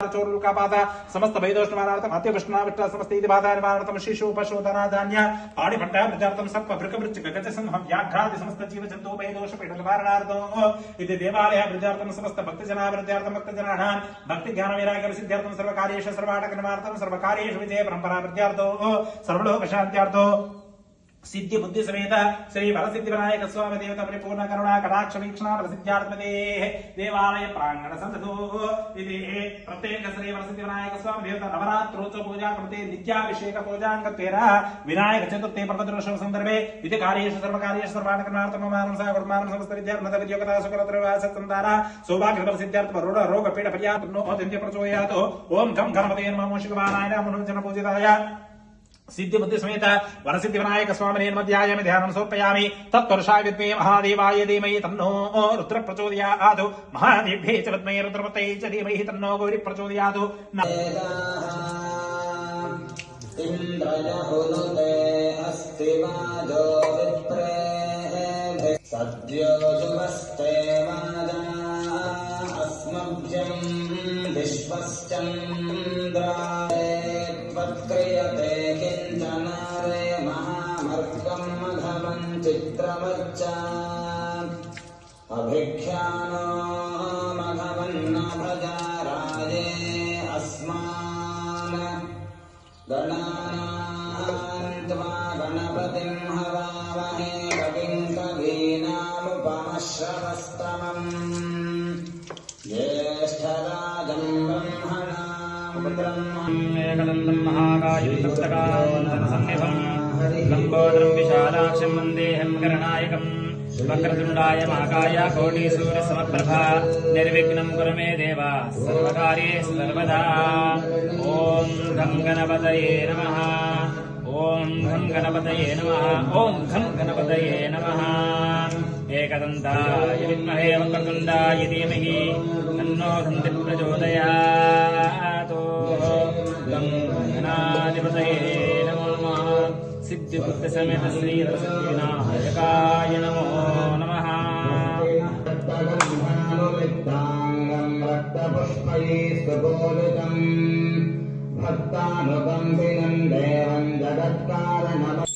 चोरुकापाद समस्त वैदोष्णमानार्थम अत्यवृष्णाविष्ट समस्त इति बाधा निवारणार्थम शिशु पशुधना धान्य पाणिपट्ट प्रजार्थम सर्प वृकवृश्चिक गजसिंह व्याघ्रादि समस्त जीव जंतु वैदोष पीड निवारणार्थम इति देवालय प्रजार्थम समस्त भक्तजना प्रजार्थम भक्तजनानां भक्ति ज्ञान वैराग्य सिद्ध्यर्थम सर्वकार्येषु सर्वाटक निवारणार्थम सर्वकार्येषु विजय परंपरा प्रजार्थो सर्वलोक शांत्यार्थो सिद्धि बुद्धि समेत श्री वरसिद्धि विनायक स्वामी देवता परिपूर्ण करुणा कटाक्ष वीक्षण प्रसिद्ध्यात्मते देवालय प्रांगण संततो इति प्रत्येक श्री वरसिद्धि विनायक स्वामी देवता नवरात्रोत्सव पूजा कृते नित्याभिषेक पूजांगत्वेन विनायक चतुर्थी पर्वदिवसस्य संदर्भे विधि कार्येषु सर्वकार्येषु सर्वाणकर्मार्थं मानं सा गुरुमानं समस्त विद्यार्थी विद्योगता सुकरत्रवास संतारा सौभाग्य प्रसिद्ध्यार्थ रोग रोग पीड पर्याप्त नो अत्यंत प्रचोदयात् ओम गम गणपतये नमः शिवाय नमः जन पूजिताय सिद्धि बुद्धि समेत वरसिद्धि विनायक स्वामिने मध्यायामि ध्यानं समर्पयामि तत्पुरुषाय विद्महे महादेवाय धीमहि तन्नो रुद्र प्रचोदयात् महादेव्यै च विद्महे रुद्रपतये च धीमहि तन्नो गौरी प्रचोदयात् इन्द्रयहुनुते अस्ति वाजो विप्रेः सद्यो जुवस्ते वाजा अस्मभ्यं विश्वश्चन्द्राय त्वत्क्रियते किञ्चनारे महामर्कं मघवं चित्रमच्च अभिख्यानो मघवन्न भजा राजे अस्मान् गणानां त्वा गणपतिं हवामहे कविं कवीनामुपमश्रवस्तमम् ज्येष्ठराजं ब्रह्मणां एकदन्तं महाकायं सप्तकान्तसन्निभं लम्बोदरं विशालाक्षं वन्देऽहं गणनायकम् वक्रतुण्डाय महाकाय कोटिसूर्यसमप्रभा निर्विघ्नं कुरु मे देव सर्वकार्येषु सर्वदा ॐ घं गणपतये नमः ॐ घं गणपतये नमः ॐ घं गणपतये नमः एकदन्ताय विद्महे वक्रतुण्डाय धीमहि तन्नो दन्ति प्रचोदयात् गं गणाधिपतये नमो नमः सिद्धि बुद्धि समेत श्री विनायकाय नमो नमः भक्तानुकम्पिनं देवं जगत्कारणम्